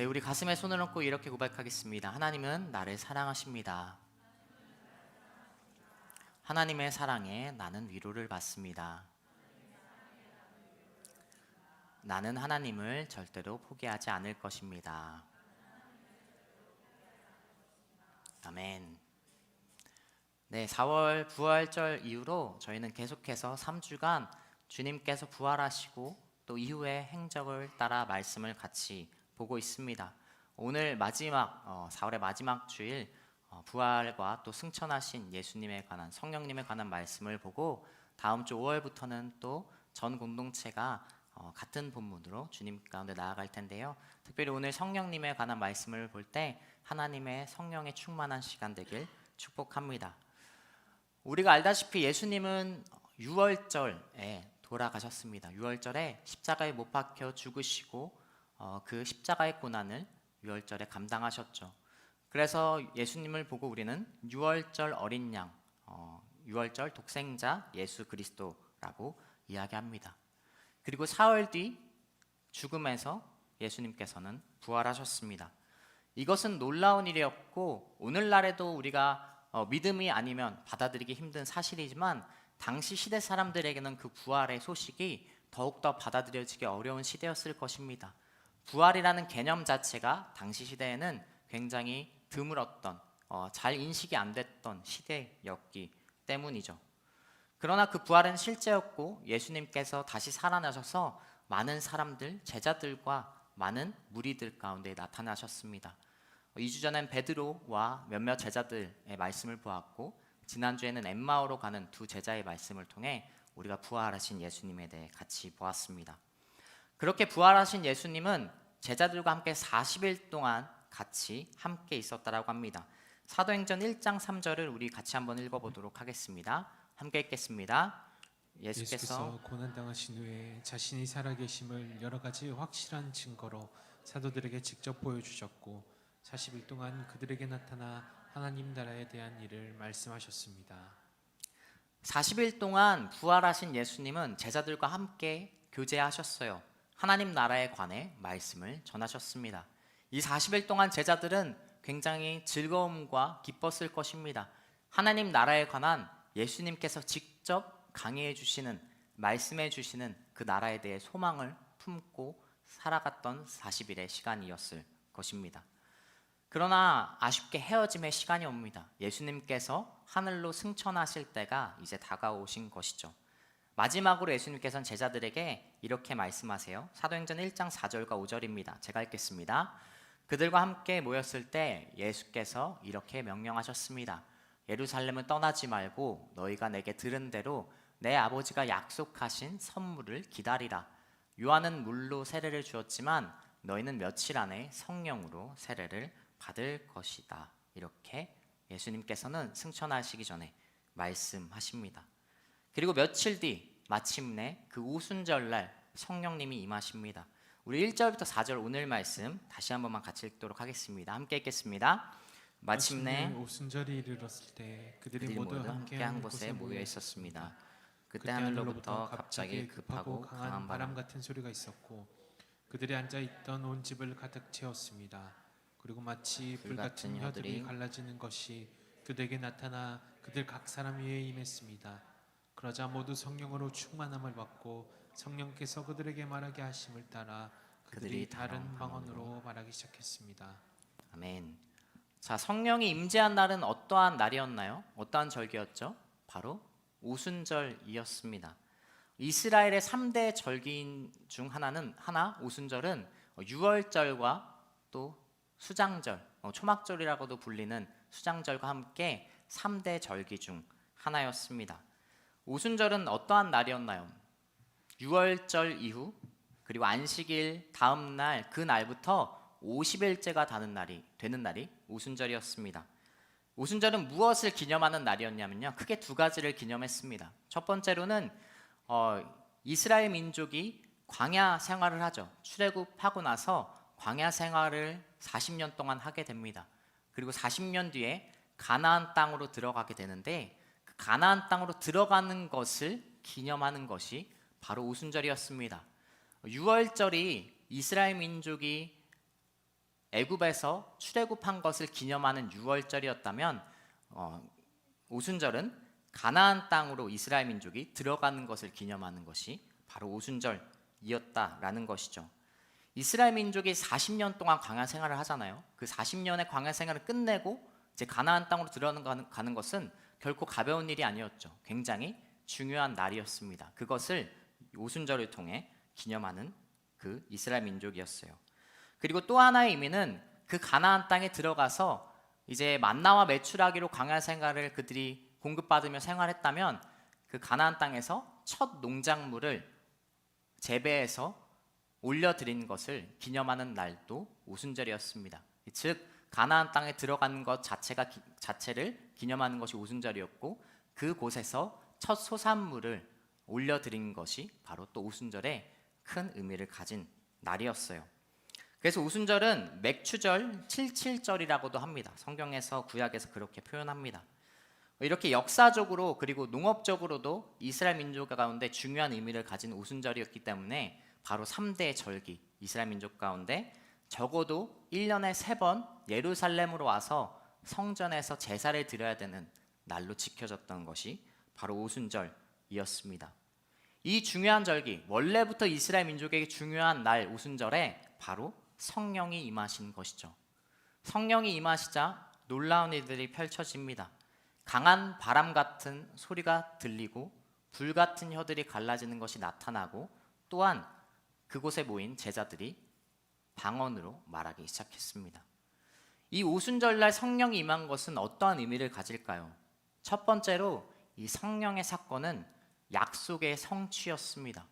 네, 우리 가슴에 손을 얹고 이렇게 고백하겠습니다. 하나님은 나를 사랑하십니다. 하나님의 사랑에 나는 위로를 받습니다. 나는 하나님을 절대로 포기하지 않을 것입니다. 아멘. 네, 4월 부활절 이후로 저희는 계속해서 3주간 주님께서 부활하시고 또 이후의 행적을 따라 말씀을 같이 보고 있습니다. 오늘 마지막 4월의 마지막 주일 부활과 또 승천하신 예수님에 관한, 성령님에 관한 말씀을 보고 다음 주 5월부터는 또 전 공동체가 같은 본문으로 주님 가운데 나아갈 텐데요. 특별히 오늘 성령님에 관한 말씀을 볼 때 하나님의 성령에 충만한 시간 되길 축복합니다. 우리가 알다시피 예수님은 유월절에 돌아가셨습니다. 유월절에 십자가에 못 박혀 죽으시고 그 십자가의 고난을 유월절에 감당하셨죠. 그래서 예수님을 보고 우리는 유월절 어린 양, 유월절 독생자 예수 그리스도라고 이야기합니다. 그리고 사흘 뒤 죽음에서 예수님께서는 부활하셨습니다. 이것은 놀라운 일이었고 오늘날에도 우리가 믿음이 아니면 받아들이기 힘든 사실이지만 당시 시대 사람들에게는 그 부활의 소식이 더욱더 받아들여지기 어려운 시대였을 것입니다. 부활이라는 개념 자체가 당시 시대에는 굉장히 드물었던, 잘 인식이 안 됐던 시대였기 때문이죠. 그러나 그 부활은 실제였고 예수님께서 다시 살아나셔서 많은 사람들, 제자들과 많은 무리들 가운데 나타나셨습니다. 2주 전엔 베드로와 몇몇 제자들의 말씀을 보았고 지난주에는 엠마오로 가는 두 제자의 말씀을 통해 우리가 부활하신 예수님에 대해 같이 보았습니다. 그렇게 부활하신 예수님은 제자들과 함께 40일 동안 같이 함께 있었다라고 합니다. 사도행전 1장 3절을 우리 같이 한번 읽어보도록 하겠습니다. 함께 읽겠습니다. 예수께서 고난당하신 후에 자신이 살아계심을 여러 가지 확실한 증거로 사도들에게 직접 보여주셨고 40일 동안 그들에게 나타나 하나님 나라에 대한 일을 말씀하셨습니다. 40일 동안 부활하신 예수님은 제자들과 함께 교제하셨어요. 하나님 나라에 관해 말씀을 전하셨습니다. 이 40일 동안 제자들은 굉장히 즐거움과 기뻤을 것입니다. 하나님 나라에 관한 예수님께서 직접 강의해 주시는, 말씀해 주시는 그 나라에 대해 소망을 품고 살아갔던 40일의 시간이었을 것입니다. 그러나 아쉽게 헤어짐의 시간이 옵니다. 예수님께서 하늘로 승천하실 때가 이제 다가오신 것이죠. 마지막으로 예수님께서는 제자들에게 이렇게 말씀하세요. 사도행전 1장 4절과 5절입니다. 제가 읽겠습니다. 그들과 함께 모였을 때 예수께서 이렇게 명령하셨습니다. 예루살렘을 떠나지 말고 너희가 내게 들은 대로 내 아버지가 약속하신 선물을 기다리라. 요한은 물로 세례를 주었지만 너희는 며칠 안에 성령으로 세례를 받을 것이다. 이렇게 예수님께서는 승천하시기 전에 말씀하십니다. 그리고 며칠 뒤 마침내 그 오순절날 성령님이 임하십니다. 우리 1절부터 4절 오늘 말씀 다시 한 번만 같이 읽도록 하겠습니다. 함께 읽겠습니다. 마침내 오순절이 이르렀을 때 그들이 모두 함께 한 곳에 모여 있었습니다. 그때 하늘로부터 갑자기 급하고 강한 바람 같은 소리가 있었고 그들이 앉아 있던 온 집을 가득 채웠습니다. 그리고 마치 불 같은 혀들이 갈라지는 것이 그들에게 나타나 그들 각 사람 위에 임했습니다. 그러자 모두 성령으로 충만함을 받고 성령께서 그들에게 말하게 하심을 따라 그들이 다른 방언으로 말하기 시작했습니다. 아멘. 자, 성령이 임재한 날은 어떠한 날이었나요? 어떠한 절기였죠? 바로 오순절이었습니다. 이스라엘의 3대 절기인 중 하나 오순절은 유월절과 또 수장절, 초막절이라고도 불리는 수장절과 함께 3대 절기 중 하나였습니다. 오순절은 어떠한 날이었나요? 유월절 이후 그리고 안식일 다음 날 그 날부터 50일째가 되는 날이 오순절이었습니다. 오순절은 무엇을 기념하는 날이었냐면요, 크게 두 가지를 기념했습니다. 첫 번째로는 이스라엘 민족이 광야 생활을 하죠. 출애굽하고 나서 광야 생활을 40년 동안 하게 됩니다. 그리고 40년 뒤에 가나안 땅으로 들어가게 되는데 그 가나안 땅으로 들어가는 것을 기념하는 것이 바로 오순절이었습니다. 유월절이 이스라엘 민족이 애굽에서 출애굽한 것을 기념하는 유월절이었다면 오순절은 가나안 땅으로 이스라엘 민족이 들어가는 것을 기념하는 것이 바로 오순절이었다라는 것이죠. 이스라엘 민족이 40년 동안 광야 생활을 하잖아요. 그 40년의 광야 생활을 끝내고 이제 가나안 땅으로 들어가는 것은 결코 가벼운 일이 아니었죠. 굉장히 중요한 날이었습니다. 그것을 오순절을 통해 기념하는 그 이스라엘 민족이었어요. 그리고 또 하나의 의미는 그 가나안 땅에 들어가서 이제 만나와 메추라기로 광야 생활을 그들이 공급받으며 생활했다면 그 가나안 땅에서 첫 농작물을 재배해서 올려드린 것을 기념하는 날도 오순절이었습니다. 즉 가나안 땅에 들어간 것 자체를 기념하는 것이 오순절이었고 그곳에서 첫 소산물을 올려드린 것이 바로 또 오순절의 큰 의미를 가진 날이었어요. 그래서 오순절은 맥추절, 칠칠절이라고도 합니다. 성경에서 구약에서 그렇게 표현합니다. 이렇게 역사적으로 그리고 농업적으로도 이스라엘 민족 가운데 중요한 의미를 가진 오순절이었기 때문에 바로 3대 절기, 이스라엘 민족 가운데 적어도 1년에 3번 예루살렘으로 와서 성전에서 제사를 드려야 되는 날로 지켜졌던 것이 바로 오순절이었습니다. 이 중요한 절기, 원래부터 이스라엘 민족에게 중요한 날 오순절에 바로 성령이 임하신 것이죠. 성령이 임하시자 놀라운 일들이 펼쳐집니다. 강한 바람 같은 소리가 들리고 불 같은 혀들이 갈라지는 것이 나타나고 또한 그곳에 모인 제자들이 방언으로 말하기 시작했습니다. 이 오순절날 성령이 임한 것은 어떠한 의미를 가질까요? 첫 번째로 이 성령의 사건은 약속의 성취였습니다.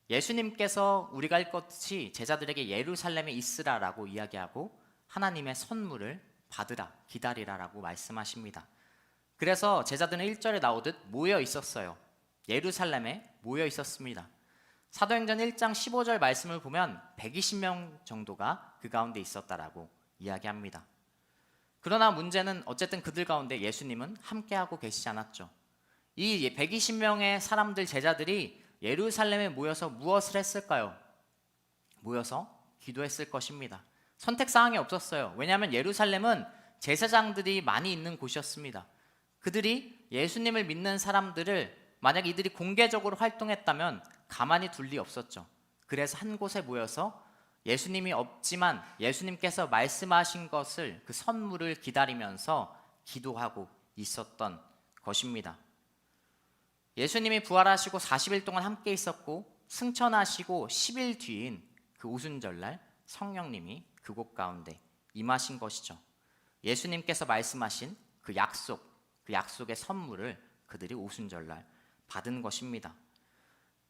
예수님께서 우리가 읽었듯이 제자들에게 예루살렘에 있으라라고 이야기하고 하나님의 선물을 받으라, 기다리라라고 말씀하십니다. 그래서 제자들은 1절에 나오듯 모여 있었어요. 예루살렘에 모여 있었습니다. 사도행전 1장 15절 말씀을 보면 120명 정도가 그 가운데 있었다라고 이야기합니다. 그러나 문제는 어쨌든 그들 가운데 예수님은 함께하고 계시지 않았죠. 이 120명의 사람들 제자들이 예루살렘에 모여서 무엇을 했을까요? 모여서 기도했을 것입니다. 선택사항이 없었어요. 왜냐하면 예루살렘은 제사장들이 많이 있는 곳이었습니다. 그들이 예수님을 믿는 사람들을 만약 이들이 공개적으로 활동했다면 가만히 둘 리 없었죠. 그래서 한 곳에 모여서 예수님이 없지만 예수님께서 말씀하신 것을 그 선물을 기다리면서 기도하고 있었던 것입니다. 예수님이 부활하시고 40일 동안 함께 있었고 승천하시고 10일 뒤인 그 오순절날 성령님이 그곳 가운데 임하신 것이죠. 예수님께서 말씀하신 그 약속의 선물을 그들이 오순절날 받은 것입니다.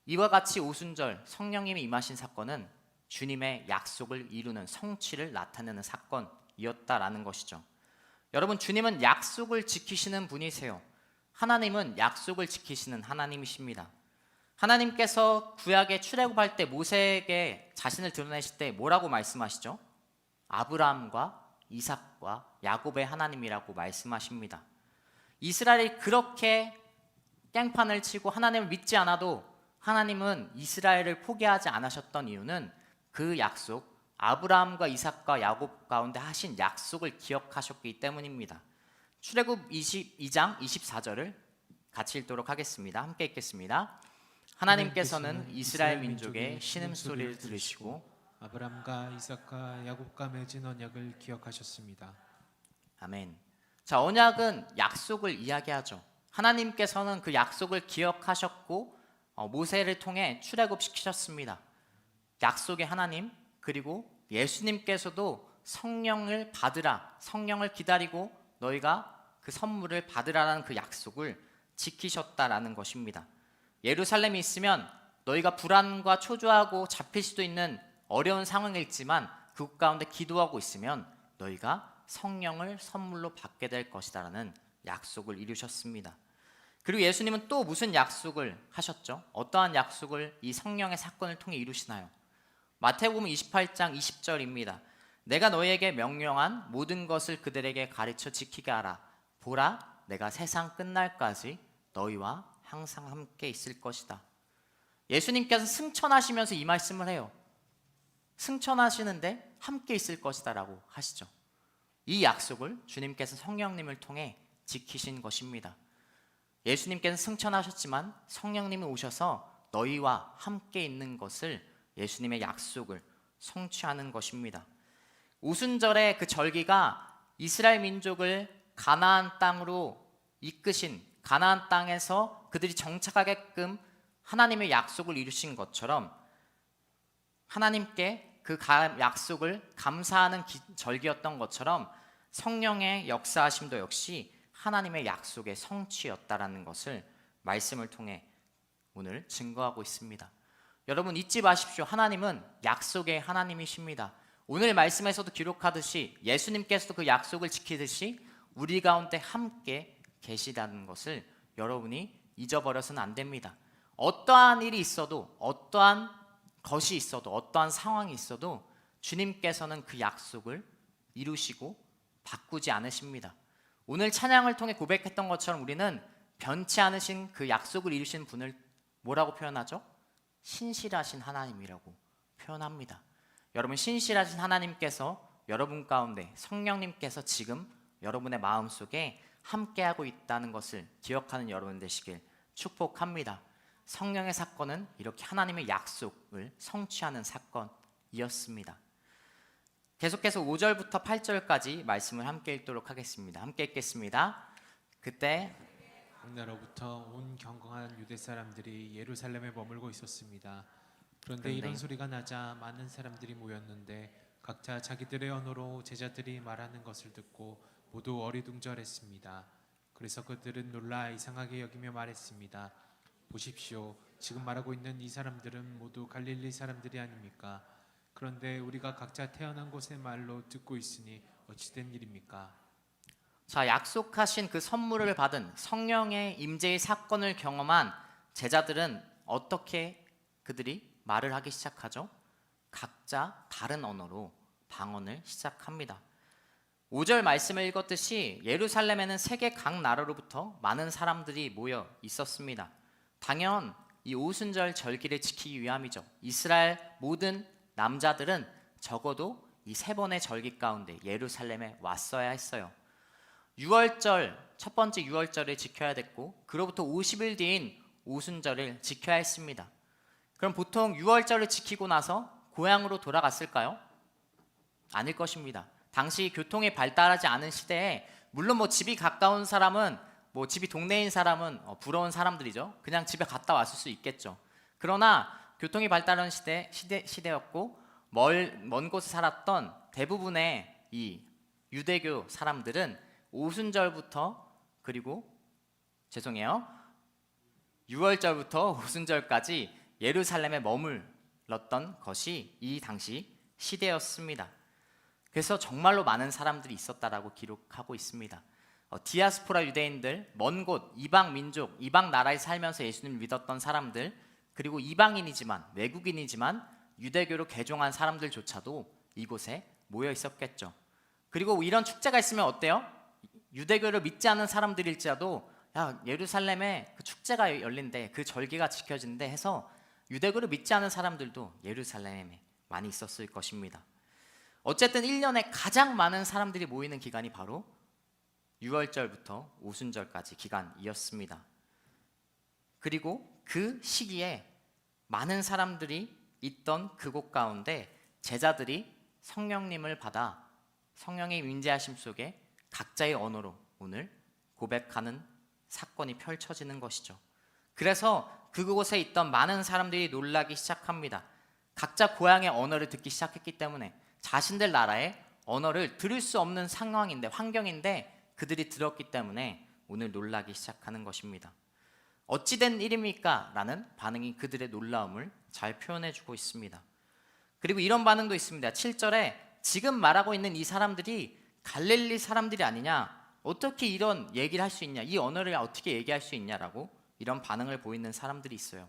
이와 같이 오순절 성령님이 임하신 사건은 주님의 약속을 이루는 성취를 나타내는 사건이었다라는 것이죠. 여러분, 주님은 약속을 지키시는 분이세요. 하나님은 약속을 지키시는 하나님이십니다. 하나님께서 구약에 출애굽할 때 모세에게 자신을 드러내실 때 뭐라고 말씀하시죠? 아브라함과 이삭과 야곱의 하나님이라고 말씀하십니다. 이스라엘이 그렇게 깽판을 치고 하나님을 믿지 않아도 하나님은 이스라엘을 포기하지 않으셨던 이유는 그 약속, 아브라함과 이삭과 야곱 가운데 하신 약속을 기억하셨기 때문입니다. 출애굽 22장 24절을 같이 읽도록 하겠습니다. 함께 읽겠습니다. 하나님께서는 이스라엘 민족의 신음소리를 들으시고 아브라함과 이삭과 야곱과 맺은 언약을 기억하셨습니다. 아멘. 자, 언약은 약속을 이야기하죠. 하나님께서는 그 약속을 기억하셨고 모세를 통해 출애굽시키셨습니다. 약속의 하나님, 그리고 예수님께서도 성령을 받으라, 성령을 기다리고 너희가 그 선물을 받으라라는 그 약속을 지키셨다라는 것입니다. 예루살렘에 있으면 너희가 불안과 초조하고 잡힐 수도 있는 어려운 상황이지만 그 가운데 기도하고 있으면 너희가 성령을 선물로 받게 될 것이다라는 약속을 이루셨습니다. 그리고 예수님은 또 무슨 약속을 하셨죠? 어떠한 약속을 이 성령의 사건을 통해 이루시나요? 마태복음 28장 20절입니다. 내가 너희에게 명령한 모든 것을 그들에게 가르쳐 지키게 하라. 보라, 내가 세상 끝날까지 너희와 항상 함께 있을 것이다. 예수님께서 승천하시면서 이 말씀을 해요. 승천하시는데 함께 있을 것이다라고 하시죠. 이 약속을 주님께서 성령님을 통해 지키신 것입니다. 예수님께서 승천하셨지만 성령님이 오셔서 너희와 함께 있는 것을 예수님의 약속을 성취하는 것입니다. 오순절의 그 절기가 이스라엘 민족을 가나안 땅으로 이끄신, 가나안 땅에서 그들이 정착하게끔 하나님의 약속을 이루신 것처럼 하나님께 그 약속을 감사하는 절기였던 것처럼 성령의 역사하심도 역시 하나님의 약속의 성취였다라는 것을 말씀을 통해 오늘 증거하고 있습니다. 여러분 잊지 마십시오. 하나님은 약속의 하나님이십니다. 오늘 말씀에서도 기록하듯이 예수님께서도 그 약속을 지키듯이 우리 가운데 함께 계시다는 것을 여러분이 잊어버려서는 안 됩니다. 어떠한 일이 있어도, 어떠한 것이 있어도, 어떠한 상황이 있어도 주님께서는 그 약속을 이루시고 바꾸지 않으십니다. 오늘 찬양을 통해 고백했던 것처럼 우리는 변치 않으신 그 약속을 이루신 분을 뭐라고 표현하죠? 신실하신 하나님이라고 표현합니다. 여러분, 신실하신 하나님께서 여러분 가운데 성령님께서 지금 여러분의 마음속에 함께하고 있다는 것을 기억하는 여러분 되시길 축복합니다. 성령의 사건은 이렇게 하나님의 약속을 성취하는 사건이었습니다. 계속해서 5절부터 8절까지 말씀을 함께 읽도록 하겠습니다. 함께 읽겠습니다. 그때 나로부터 온 경건한 유대 사람들이 예루살렘에 머물고 있었습니다. 그런데 이런 소리가 나자 많은 사람들이 모였는데 각자 자기들의 언어로 제자들이 말하는 것을 듣고 모두 어리둥절했습니다. 그래서 그들은 놀라 이상하게 여기며 말했습니다. 보십시오, 지금 말하고 있는 이 사람들은 모두 갈릴리 사람들이 아닙니까? 그런데 우리가 각자 태어난 곳의 말로 듣고 있으니 어찌된 일입니까? 자, 약속하신 그 선물을 받은 성령의 임재의 사건을 경험한 제자들은 어떻게 그들이 말을 하기 시작하죠? 각자 다른 언어로 방언을 시작합니다. 5절 말씀을 읽었듯이 예루살렘에는 세계 각 나라로부터 많은 사람들이 모여 있었습니다. 당연 이 오순절 절기를 지키기 위함이죠. 이스라엘 모든 남자들은 적어도 이 3번의 절기 가운데 예루살렘에 왔어야 했어요. 6월절, 첫 번째 6월절을 지켜야 됐고 그로부터 50일 뒤인 오순절을 지켜야 했습니다. 그럼 보통 6월절을 지키고 나서 고향으로 돌아갔을까요? 아닐 것입니다. 당시 교통이 발달하지 않은 시대에 물론 뭐 집이 가까운 사람은 뭐 집이 동네인 사람은 부러운 사람들이죠. 그냥 집에 갔다 왔을 수 있겠죠. 그러나 교통이 발달한 시대였고 먼 곳에 살았던 대부분의 이 유대교 사람들은 오순절부터 그리고 6월절부터 오순절까지 예루살렘에 머물렀던 것이 이 당시 시대였습니다. 그래서 정말로 많은 사람들이 있었다라고 기록하고 있습니다. 디아스포라 유대인들, 먼 곳, 이방 민족, 이방 나라에 살면서 예수님을 믿었던 사람들, 그리고 이방인이지만 외국인이지만 유대교로 개종한 사람들조차도 이곳에 모여 있었겠죠. 그리고 이런 축제가 있으면 어때요? 유대교를 믿지 않는 사람들일지라도 야, 예루살렘에 그 축제가 열린대, 그 절기가 지켜진대 해서 유대교를 믿지 않는 사람들도 예루살렘에 많이 있었을 것입니다. 어쨌든 1년에 가장 많은 사람들이 모이는 기간이 바로 6월절부터 오순절까지 기간이었습니다. 그리고 그 시기에 많은 사람들이 있던 그곳 가운데 제자들이 성령님을 받아 성령의 임재하심 속에 각자의 언어로 오늘 고백하는 사건이 펼쳐지는 것이죠. 그래서 그곳에 있던 많은 사람들이 놀라기 시작합니다. 각자 고향의 언어를 듣기 시작했기 때문에 자신들 나라의 언어를 들을 수 없는 상황인데, 환경인데 그들이 들었기 때문에 오늘 놀라기 시작하는 것입니다. 어찌된 일입니까? 라는 반응이 그들의 놀라움을 잘 표현해주고 있습니다. 그리고 이런 반응도 있습니다. 7절에 지금 말하고 있는 이 사람들이 갈릴리 사람들이 아니냐? 어떻게 이런 얘기를 할 수 있냐? 이 언어를 어떻게 얘기할 수 있냐라고 이런 반응을 보이는 사람들이 있어요.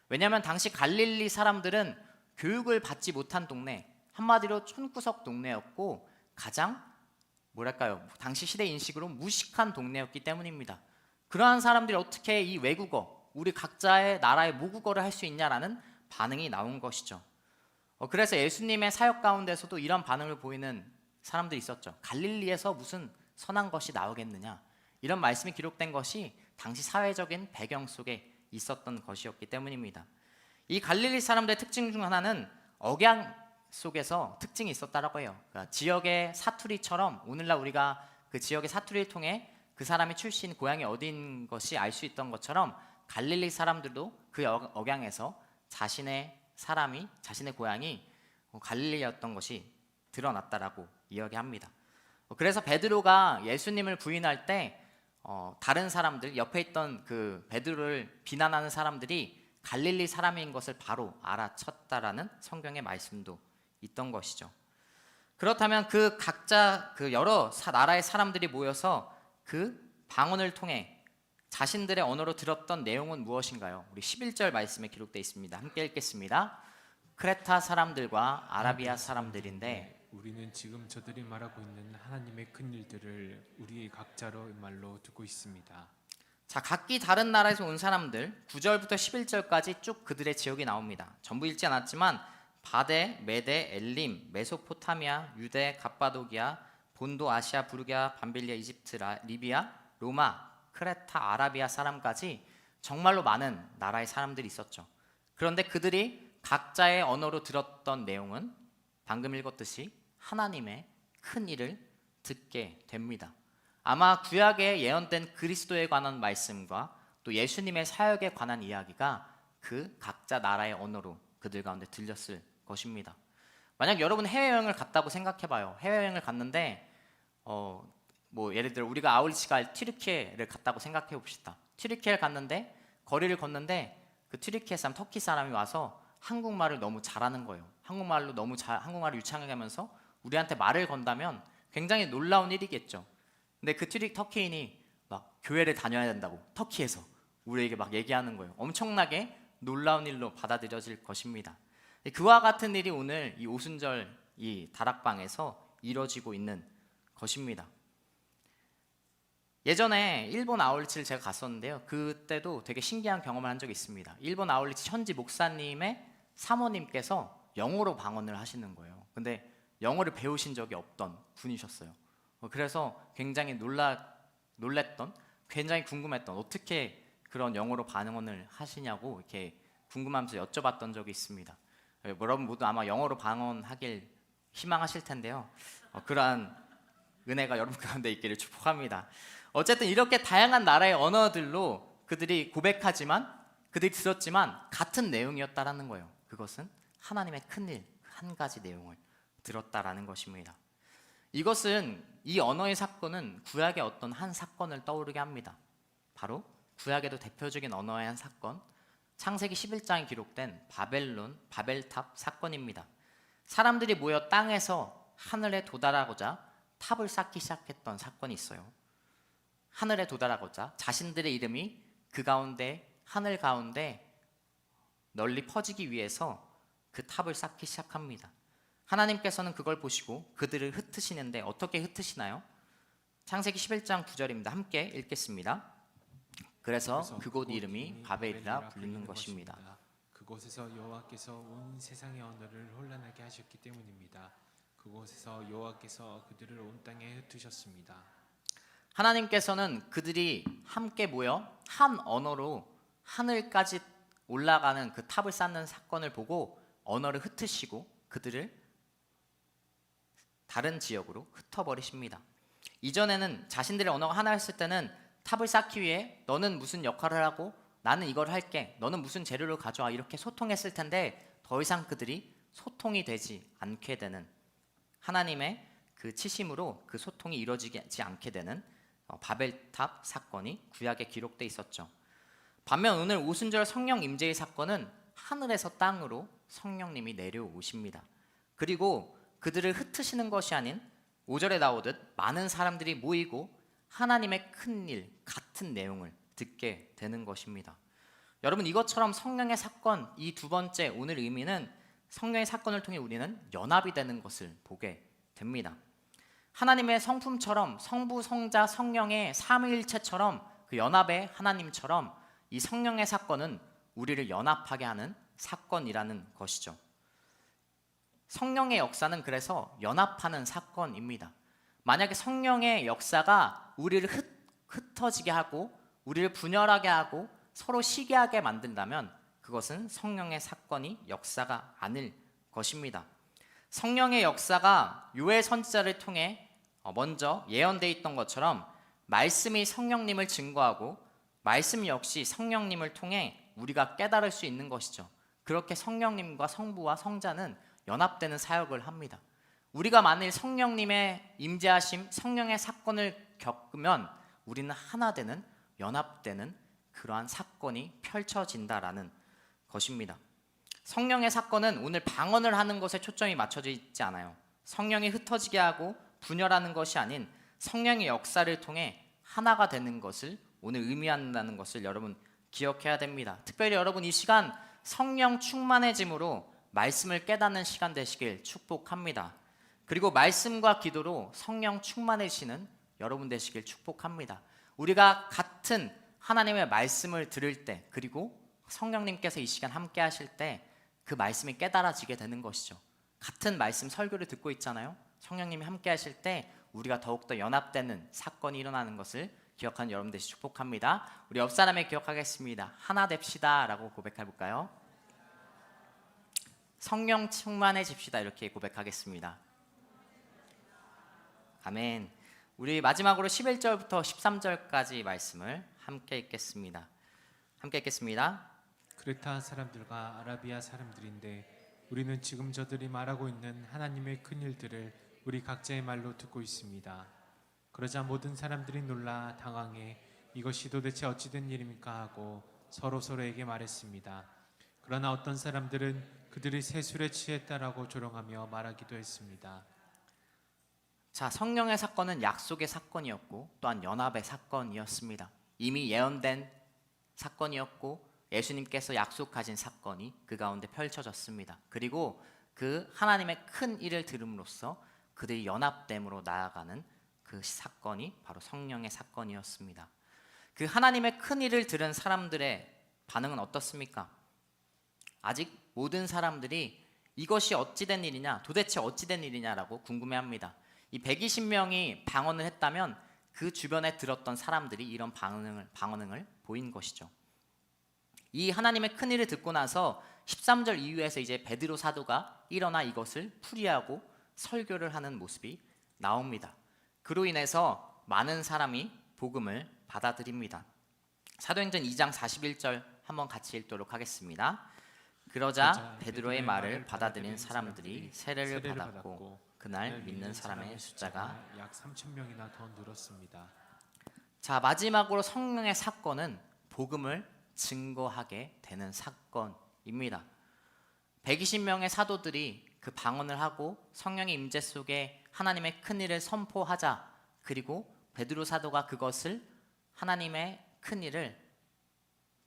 왜냐하면 당시 갈릴리 사람들은 교육을 받지 못한 동네, 한마디로 촌구석 동네였고 가장 당시 시대 인식으로 무식한 동네였기 때문입니다. 그러한 사람들이 어떻게 이 외국어, 우리 각자의 나라의 모국어를 할 수 있냐라는 반응이 나온 것이죠. 그래서 예수님의 사역 가운데서도 이런 반응을 보이는 사람들이 있었죠. 갈릴리에서 무슨 선한 것이 나오겠느냐, 이런 말씀이 기록된 것이 당시 사회적인 배경 속에 있었던 것이었기 때문입니다. 이 갈릴리 사람들의 특징 중 하나는 억양 속에서 특징이 있었다라고 해요. 그러니까 지역의 사투리처럼 오늘날 우리가 그 지역의 사투리를 통해 그 사람이 출신 고향이 어디인 것이 알 수 있던 것처럼 갈릴리 사람들도 그 억양에서 자신의 고향이 갈릴리였던 것이 드러났다라고 이야기합니다. 그래서 베드로가 예수님을 부인할 때 다른 사람들, 옆에 있던 그 베드로를 비난하는 사람들이 갈릴리 사람인 것을 바로 알아챘다라는 성경의 말씀도 있던 것이죠. 그렇다면 그 각자 그 여러 나라의 사람들이 모여서 그 방언을 통해 자신들의 언어로 들었던 내용은 무엇인가요? 우리 11절 말씀에 기록되어 있습니다. 함께 읽겠습니다. 크레타 사람들과 아라비아 사람들인데 우리는 지금 저들이 말하고 있는 하나님의 큰 일들을 우리의 각자로 말로 듣고 있습니다. 자, 각기 다른 나라에서 온 사람들 9절부터 11절까지 쭉 그들의 지역이 나옵니다. 전부 읽지 않았지만 바데, 메데, 엘림, 메소포타미아, 유대, 갑바도기아, 본도, 아시아, 부르기아, 밤빌리아, 이집트, 리비아, 로마, 크레타, 아라비아 사람까지 정말로 많은 나라의 사람들이 있었죠. 그런데 그들이 각자의 언어로 들었던 내용은 방금 읽었듯이 하나님의 큰 일을 듣게 됩니다. 아마 구약에 예언된 그리스도에 관한 말씀과 또 예수님의 사역에 관한 이야기가 그 각자 나라의 언어로 그들 가운데 들렸을 것입니다. 만약 여러분 해외여행을 갔다고 생각해봐요. 해외여행을 갔는데 예를 들어 우리가 아울리치 갈 튀르키예를 갔다고 생각해 봅시다. 튀르키예를 갔는데 거리를 걷는데 그 튀르키예 사람, 터키 사람이 와서 한국말을 너무 잘하는 거예요. 한국말을 유창하게 하면서 우리한테 말을 건다면 굉장히 놀라운 일이겠죠. 근데 그 터키인이 막 교회를 다녀야 된다고 터키에서 우리에게 막 얘기하는 거예요. 엄청나게 놀라운 일로 받아들여질 것입니다. 그와 같은 일이 오늘 이 오순절 이 다락방에서 이루어지고 있는 것입니다. 예전에 일본 아울리치를 제가 갔었는데요. 그때도 되게 신기한 경험을 한 적이 있습니다. 일본 아울리치 현지 목사님의 사모님께서 영어로 방언을 하시는 거예요. 근데 영어를 배우신 적이 없던 분이셨어요. 그래서 굉장히 놀랬던, 굉장히 궁금했던, 어떻게 그런 영어로 방언을 하시냐고 이렇게 궁금하면서 여쭤봤던 적이 있습니다. 여러분 모두 아마 영어로 방언하길 희망하실 텐데요. 그러한 은혜가 여러분 가운데 있기를 축복합니다. 어쨌든 이렇게 다양한 나라의 언어들로 그들이 그들이 들었지만 같은 내용이었다라는 거예요. 그것은 하나님의 큰 일, 한 가지 내용을 들었다라는 것입니다. 이 언어의 사건은 구약의 어떤 한 사건을 떠오르게 합니다. 바로 구약에도 대표적인 언어의 한 사건, 창세기 11장에 기록된 바벨탑 사건입니다. 사람들이 모여 땅에서 하늘에 도달하고자 탑을 쌓기 시작했던 사건이 있어요. 하늘에 도달하고자 자신들의 이름이 그 가운데, 하늘 가운데 널리 퍼지기 위해서 그 탑을 쌓기 시작합니다. 하나님께서는 그걸 보시고 그들을 흩으시는데 어떻게 흩으시나요? 창세기 11장 9절입니다. 함께 읽겠습니다. 그래서 그곳 이름이 바벨이라 불리는 것입니다. 그곳에서 여호와께서 온 세상의 언어를 혼란하게 하셨기 때문입니다. 그곳에서 여호와께서 그들을 온 땅에 흩으셨습니다. 하나님께서는 그들이 함께 모여 한 언어로 하늘까지 올라가는 그 탑을 쌓는 사건을 보고 언어를 흩으시고 그들을 다른 지역으로 흩어버리십니다. 이전에는 자신들의 언어가 하나였을 때는 탑을 쌓기 위해 너는 무슨 역할을 하고 나는 이걸 할게, 너는 무슨 재료를 가져와, 이렇게 소통했을 텐데 더 이상 그들이 소통이 되지 않게 되는, 하나님의 그 치심으로 그 소통이 이루어지지 않게 되는 바벨탑 사건이 구약에 기록돼 있었죠. 반면 오늘 오순절 성령 임재의 사건은 하늘에서 땅으로 성령님이 내려오십니다. 그리고 그들을 흩으시는 것이 아닌 5절에 나오듯 많은 사람들이 모이고 하나님의 큰 일, 같은 내용을 듣게 되는 것입니다. 여러분, 이것처럼 성령의 사건, 이 두 번째 오늘 의미는 성령의 사건을 통해 우리는 연합이 되는 것을 보게 됩니다. 하나님의 성품처럼 성부, 성자, 성령의 삼위일체처럼 그 연합의 하나님처럼 이 성령의 사건은 우리를 연합하게 하는 사건이라는 것이죠. 성령의 역사는 그래서 연합하는 사건입니다. 만약에 성령의 역사가 우리를 흩어지게 하고 우리를 분열하게 하고 서로 시기하게 만든다면 그것은 성령의 사건이 역사가 아닐 것입니다. 성령의 역사가 요엘 선지자를 통해 먼저 예언되어 있던 것처럼 말씀이 성령님을 증거하고 말씀 역시 성령님을 통해 우리가 깨달을 수 있는 것이죠. 그렇게 성령님과 성부와 성자는 연합되는 사역을 합니다. 우리가 만일 성령님의 임재하심, 성령의 사건을 겪으면 우리는 하나 되는, 연합되는 그러한 사건이 펼쳐진다라는 것입니다. 성령의 사건은 오늘 방언을 하는 것에 초점이 맞춰져 있지 않아요. 성령이 흩어지게 하고 분열하는 것이 아닌 성령의 역사를 통해 하나가 되는 것을 오늘 의미한다는 것을 여러분 기억해야 됩니다. 특별히 여러분 이 시간 성령 충만해짐으로 말씀을 깨닫는 시간 되시길 축복합니다. 그리고 말씀과 기도로 성령 충만해지는 여러분 되시길 축복합니다. 우리가 같은 하나님의 말씀을 들을 때, 그리고 성령님께서 이 시간 함께 하실 때 그 말씀이 깨달아지게 되는 것이죠. 같은 말씀 설교를 듣고 있잖아요. 성령님이 함께 하실 때 우리가 더욱더 연합되는 사건이 일어나는 것을 기억하는 여러분 되시 축복합니다. 우리 옆 사람에 기억하겠습니다. 하나 됩시다 라고 고백해 볼까요? 성령 충만해집시다 이렇게 고백하겠습니다. 아멘. 우리 마지막으로 11절부터 13절까지 말씀을 함께 읽겠습니다. 함께 읽겠습니다. 크레타 사람들과 아라비아 사람들인데 우리는 지금 저들이 말하고 있는 하나님의 큰 일들을 우리 각자의 말로 듣고 있습니다. 그러자 모든 사람들이 놀라 당황해 이것이 도대체 어찌된 일입니까 하고 서로에게 말했습니다. 그러나 어떤 사람들은 그들이 세술에 취했다라고 조롱하며 말하기도 했습니다. 자, 성령의 사건은 약속의 사건이었고 또한 연합의 사건이었습니다. 이미 예언된 사건이었고 예수님께서 약속하신 사건이 그 가운데 펼쳐졌습니다. 그리고 그 하나님의 큰 일을 들음으로써 그들이 연합됨으로 나아가는 그 사건이 바로 성령의 사건이었습니다. 그 하나님의 큰 일을 들은 사람들의 반응은 어떻습니까? 아직 모든 사람들이 이것이 어찌된 일이냐, 도대체 어찌된 일이냐라고 궁금해합니다. 이 120명이 방언을 했다면 그 주변에 들었던 사람들이 이런 방언을 보인 것이죠. 이 하나님의 큰 일을 듣고 나서 13절 이후에서 이제 베드로 사도가 일어나 이것을 풀이하고 설교를 하는 모습이 나옵니다. 그로 인해서 많은 사람이 복음을 받아들입니다. 사도행전 2장 41절 한번 같이 읽도록 하겠습니다. 그러자 베드로의 말을 받아들인 사람들이 세례를 받았고 그날 믿는 사람의 숫자가 약 3,000명이나 더 늘었습니다. 자, 마지막으로 성령의 사건은 복음을 증거하게 되는 사건입니다. 120명의 사도들이 그 방언을 하고 성령의 임재 속에 하나님의 큰 일을 선포하자, 그리고 베드로 사도가 그것을 하나님의 큰 일을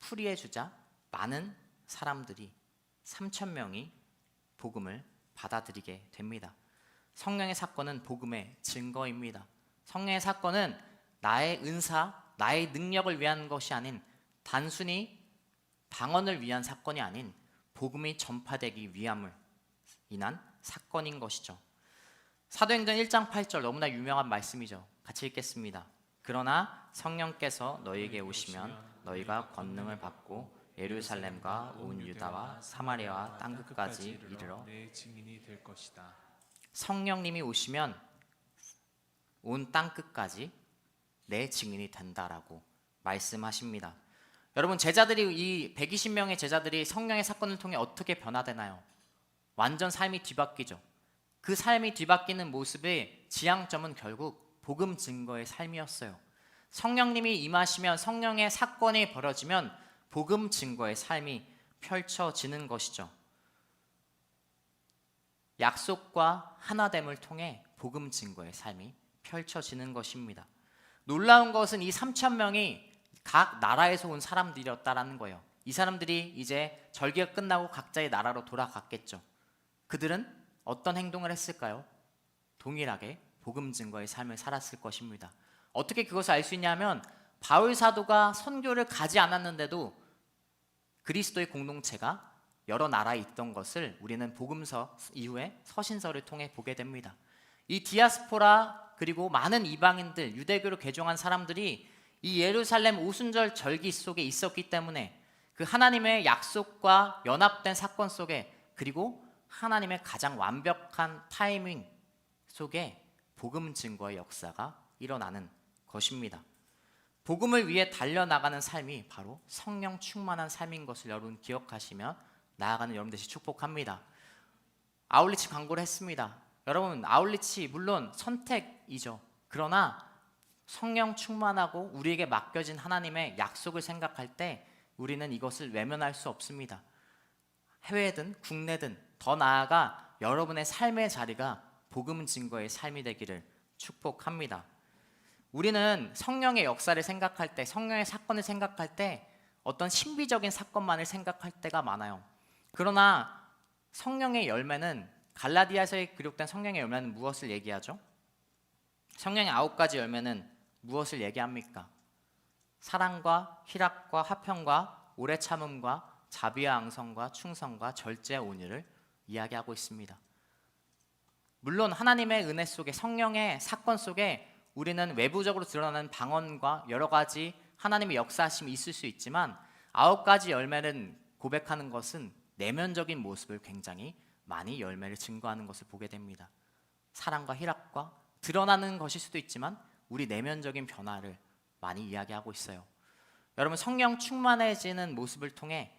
풀이해 주자 많은 사람들이 3,000명이 복음을 받아들이게 됩니다. 성령의 사건은 복음의 증거입니다. 성령의 사건은 나의 은사, 나의 능력을 위한 것이 아닌 단순히 방언을 위한 사건이 아닌 복음이 전파되기 위함을 인한 사건인 것이죠. 사도행전 1장 8절 너무나 유명한 말씀이죠. 같이 읽겠습니다. 그러나 성령께서 너희에게 오시면 너희가 권능을 받고 예루살렘과 온 유다와 사마리아와 땅끝까지 이르러 내 증인이 될 것이다. 성령님이 오시면 온 땅끝까지 내 증인이 된다라고 말씀하십니다. 여러분, 제자들이 이 120명의 제자들이 성령의 사건을 통해 어떻게 변화되나요? 완전 삶이 뒤바뀌죠. 그 삶이 뒤바뀌는 모습의 지향점은 결국 복음 증거의 삶이었어요. 성령님이 임하시면, 성령의 사건이 벌어지면 복음 증거의 삶이 펼쳐지는 것이죠. 약속과 하나됨을 통해 복음 증거의 삶이 펼쳐지는 것입니다. 놀라운 것은 이 3,000명이 각 나라에서 온 사람들이었다라는 거예요. 이 사람들이 이제 절기가 끝나고 각자의 나라로 돌아갔겠죠. 그들은 어떤 행동을 했을까요? 동일하게 복음 증거의 삶을 살았을 것입니다. 어떻게 그것을 알 수 있냐면 바울 사도가 선교를 가지 않았는데도 그리스도의 공동체가 여러 나라에 있던 것을 우리는 복음서 이후에 서신서를 통해 보게 됩니다. 이 디아스포라 그리고 많은 이방인들, 유대교로 개종한 사람들이 이 예루살렘 오순절 절기 속에 있었기 때문에 그 하나님의 약속과 연합된 사건 속에, 그리고 하나님의 가장 완벽한 타이밍 속에 복음 증거의 역사가 일어나는 것입니다. 복음을 위해 달려나가는 삶이 바로 성령 충만한 삶인 것을 여러분 기억하시며 나아가는 여러분 되시 축복합니다. 아울리치 광고를 했습니다. 여러분, 아울리치 물론 선택이죠. 그러나 성령 충만하고 우리에게 맡겨진 하나님의 약속을 생각할 때 우리는 이것을 외면할 수 없습니다. 해외든 국내든 더 나아가 여러분의 삶의 자리가 복음 증거의 삶이 되기를 축복합니다. 우리는 성령의 역사를 생각할 때, 성령의 사건을 생각할 때 어떤 신비적인 사건만을 생각할 때가 많아요. 그러나 성령의 열매는, 갈라디아서에 기록된 성령의 열매는 무엇을 얘기하죠? 성령의 9가지 열매는 무엇을 얘기합니까? 사랑과 희락과 화평과 오래 참음과 자비와 앙성과 충성과 절제와 온유를 이야기하고 있습니다. 물론 하나님의 은혜 속에, 성령의 사건 속에 우리는 외부적으로 드러나는 방언과 여러 가지 하나님의 역사하심이 있을 수 있지만 9가지 열매는 고백하는 것은 내면적인 모습을 굉장히 많이 열매를 증거하는 것을 보게 됩니다. 사랑과 희락과 드러나는 것일 수도 있지만 우리 내면적인 변화를 많이 이야기하고 있어요. 여러분, 성령 충만해지는 모습을 통해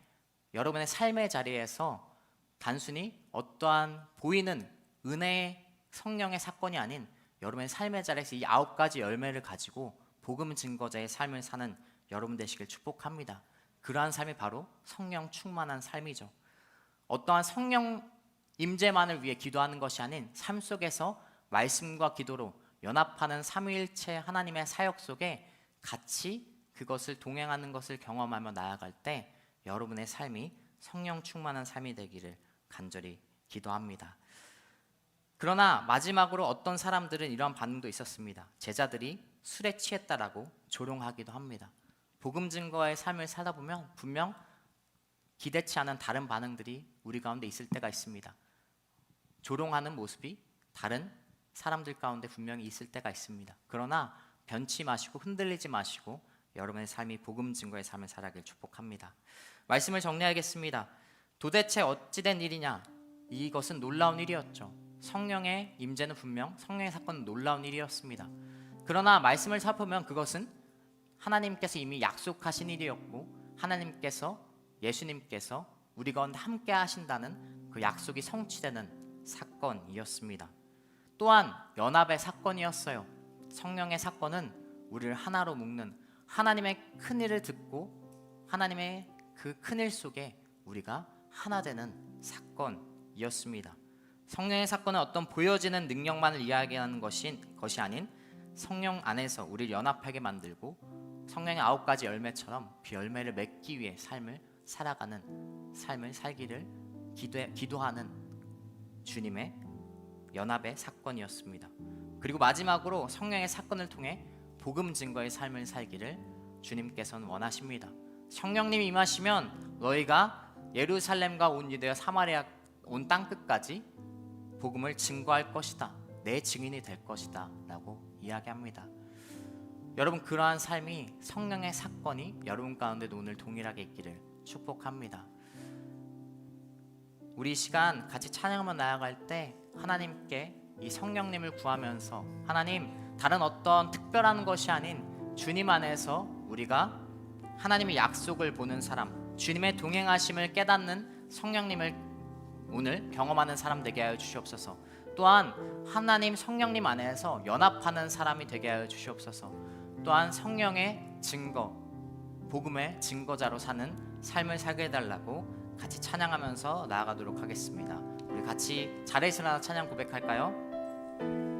여러분의 삶의 자리에서 단순히 어떠한 보이는 은혜의 성령의 사건이 아닌 여러분의 삶의 자리에서 이 9가지 열매를 가지고 복음 증거자의 삶을 사는 여러분 되시길 축복합니다. 그러한 삶이 바로 성령 충만한 삶이죠. 어떠한 성령 임재만을 위해 기도하는 것이 아닌 삶 속에서 말씀과 기도로 연합하는 삼위일체 하나님의 사역 속에 같이 그것을 동행하는 것을 경험하며 나아갈 때 여러분의 삶이 성령 충만한 삶이 되기를 간절히 기도합니다. 그러나 마지막으로 어떤 사람들은 이러한 반응도 있었습니다. 제자들이 술에 취했다라고 조롱하기도 합니다. 복음 증거의 삶을 살다 보면 분명 기대치 않은 다른 반응들이 우리 가운데 있을 때가 있습니다. 조롱하는 모습이 다른 사람들 가운데 분명히 있을 때가 있습니다. 그러나 변치 마시고 흔들리지 마시고 여러분의 삶이 복음 증거의 삶을 살아가길 축복합니다. 말씀을 정리하겠습니다. 도대체 어찌된 일이냐? 이것은 놀라운 일이었죠. 성령의 임재는 분명, 성령의 사건은 놀라운 일이었습니다. 그러나 말씀을 살펴보면 그것은 하나님께서 이미 약속하신 일이었고, 하나님께서, 예수님께서 우리 가운데 함께 하신다는 그 약속이 성취되는 사건이었습니다. 또한 연합의 사건이었어요. 성령의 사건은 우리를 하나로 묶는, 하나님의 큰 일을 듣고 하나님의 그 큰 일 속에 우리가 하나 되는 사건이었습니다. 성령의 사건은 어떤 보여지는 능력만을 이야기하는 것이 아닌 성령 안에서 우리를 연합하게 만들고 성령의 9가지 열매처럼 그 열매를 맺기 위해 삶을 살아가는 삶을 살기를 기도하는 주님의 연합의 사건이었습니다. 그리고 마지막으로 성령의 사건을 통해 복음 증거의 삶을 살기를 주님께서는 원하십니다. 성령님이 임하시면 너희가 예루살렘과 온 유대와 사마리아 온 땅 끝까지 복음을 증거할 것이다, 내 증인이 될 것이다 라고 이야기합니다. 여러분, 그러한 삶이, 성령의 사건이 여러분 가운데도 오늘 동일하게 있기를 축복합니다. 우리 이 시간 같이 찬양하며 나아갈 때 하나님께 이 성령님을 구하면서, 하나님, 다른 어떤 특별한 것이 아닌 주님 안에서 우리가 하나님의 약속을 보는 사람, 주님의 동행하심을 깨닫는 성령님을 오늘 경험하는 사람 되게 하여 주시옵소서. 또한 하나님 성령님 안에서 연합하는 사람이 되게 하여 주시옵소서. 또한 성령의 증거, 복음의 증거자로 사는 삶을 살게 해달라고 같이 찬양하면서 나아가도록 하겠습니다. 우리 같이 자리에서 일어나 찬양 고백할까요?